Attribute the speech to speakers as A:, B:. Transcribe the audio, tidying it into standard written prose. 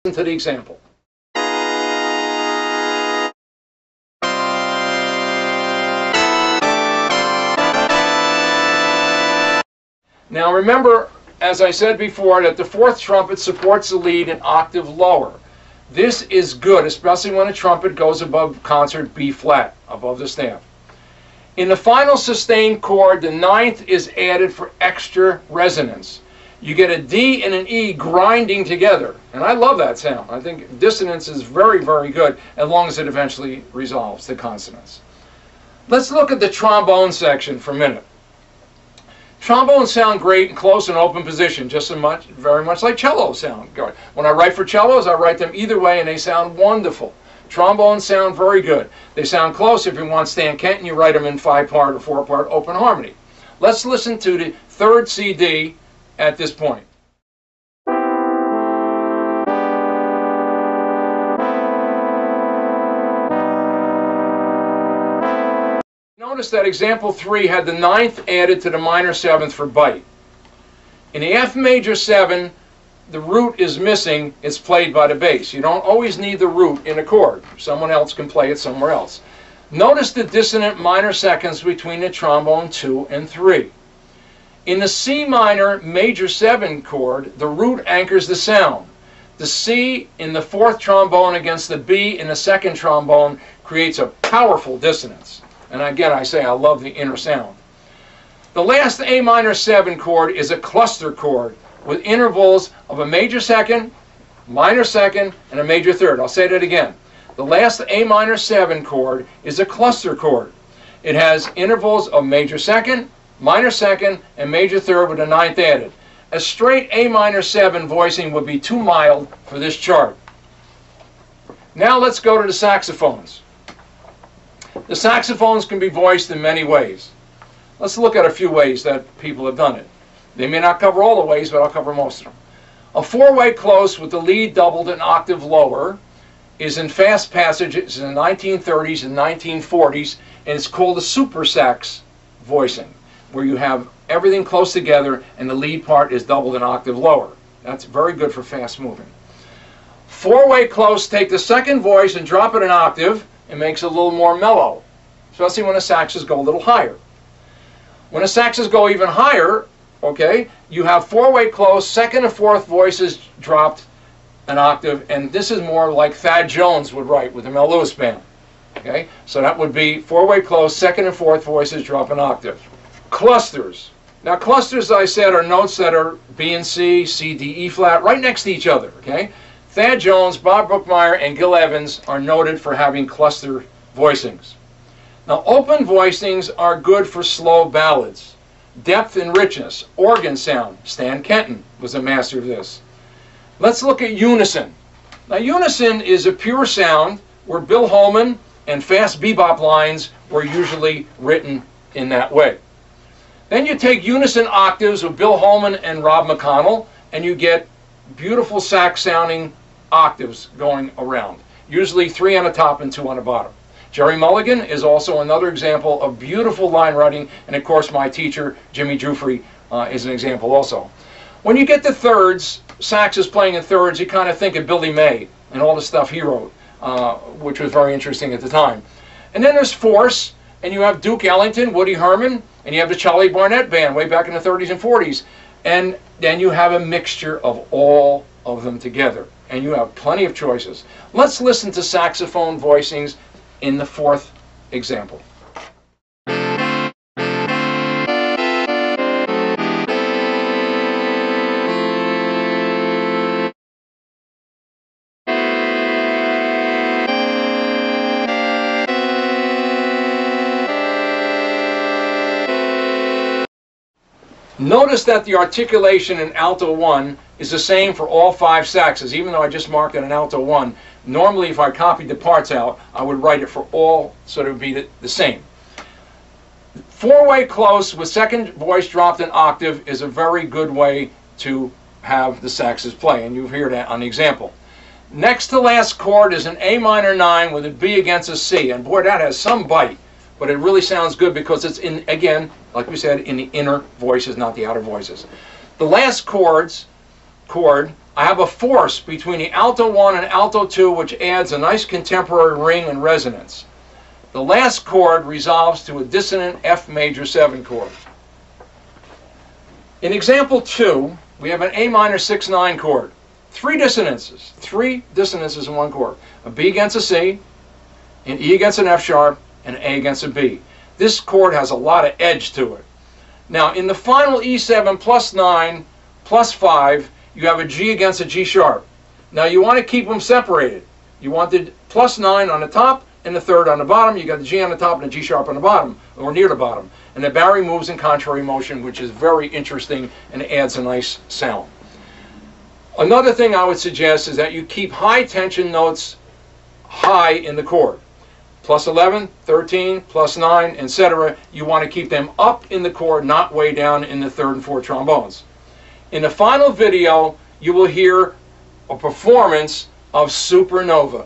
A: to the example. Now remember, as I said before, that the fourth trumpet supports the lead an octave lower. This is good, especially when a trumpet goes above concert B flat, above the staff. In the final sustained chord, the ninth is added for extra resonance. You get a D and an E grinding together, and I love that sound. I think dissonance is very, very good, as long as it eventually resolves to consonance. Let's look at the trombone section for a minute. Trombones sound great in close and open position, just very much like cellos sound good. When I write for cellos, I write them either way, and they sound wonderful. Trombones sound very good. They sound close. If you want Stan Kenton, you write them in 5-part or 4-part open harmony. Let's listen to the third CD at this point. Notice that example 3 had the ninth added to the minor seventh for bite. In the F major 7, the root is missing. It's played by the bass. You don't always need the root in a chord. Someone else can play it somewhere else. Notice the dissonant minor seconds between the trombone 2 and 3. In the C minor major 7 chord, the root anchors the sound. The C in the fourth trombone against the B in the second trombone creates a powerful dissonance. And again, I say I love the inner sound. The last A minor 7 chord is a cluster chord with intervals of a major second, minor second, and a major third. I'll say that again. The last A minor 7 chord is a cluster chord. It has intervals of major second, and major third with a ninth added. A straight A minor 7 voicing would be too mild for this chart. Now let's go to the saxophones. The saxophones can be voiced in many ways. Let's look at a few ways that people have done it. They may not cover all the ways, but I'll cover most of them. A four-way close with the lead doubled an octave lower is in fast passages in the 1930s and 1940s, and it's called a super sax voicing, where you have everything close together and the lead part is doubled an octave lower. That's very good for fast moving. Four-way close, take the second voice and drop it an octave. It makes it a little more mellow, especially when the saxes go a little higher. When the saxes go even higher, okay, you have four-way close, second and fourth voices dropped an octave, and this is more like Thad Jones would write with the Mel Lewis Band. Okay, so that would be four-way close, second and fourth voices drop an octave. Clusters. Now clusters, as I said, are notes that are B and C, C, D, E flat, right next to each other. Okay. Thad Jones, Bob Brookmeyer, and Gil Evans are noted for having cluster voicings. Now, open voicings are good for slow ballads. Depth and richness, organ sound. Stan Kenton was a master of this. Let's look at unison. Now, unison is a pure sound where Bill Holman and fast bebop lines were usually written in that way. Then you take unison octaves with Bill Holman and Rob McConnell, and you get beautiful sax sounding octaves going around, usually 3 on the top and 2 on the bottom. Jerry Mulligan is also another example of beautiful line writing, and of course my teacher Jimmy Jufrey is an example also. When you get to thirds, sax is playing in thirds, you kind of think of Billy May and all the stuff he wrote, which was very interesting at the time. And then there's fourths, and you have Duke Ellington, Woody Herman, and you have the Charlie Barnett Band way back in the 30s and 40s. And then you have a mixture of all of them together, and you have plenty of choices. Let's listen to saxophone voicings in the fourth example. Notice that the articulation in alto 1 is the same for all 5 saxes, even though I just marked it in alto 1. Normally, if I copied the parts out, I would write it for all, so it would be the same. Four-way close with second voice dropped an octave is a very good way to have the saxes play, and you hear that on the example. Next to last chord is an A minor 9 with a B against a C, and boy, that has some bite. But it really sounds good because it's in, again, like we said, in the inner voices, not the outer voices. The last chord I have a force between the alto 1 and alto 2, which adds a nice contemporary ring and resonance. The last chord resolves to a dissonant F major 7 chord. In example 2, we have an A minor 6/9 chord. Three dissonances in one chord. A B against a C, an E against an F sharp, and an A against a B. This chord has a lot of edge to it. Now, in the final E7 plus 9 plus 5, you have a G against a G sharp. Now, you want to keep them separated. You want the plus 9 on the top and the third on the bottom. You got the G on the top and the G sharp on the bottom, or near the bottom. And the barre moves in contrary motion, which is very interesting and adds a nice sound. Another thing I would suggest is that you keep high tension notes high in the chord. Plus 11, 13, plus 9, etc. You want to keep them up in the chord, not way down in the third and fourth trombones. In the final video, you will hear a performance of Supernova.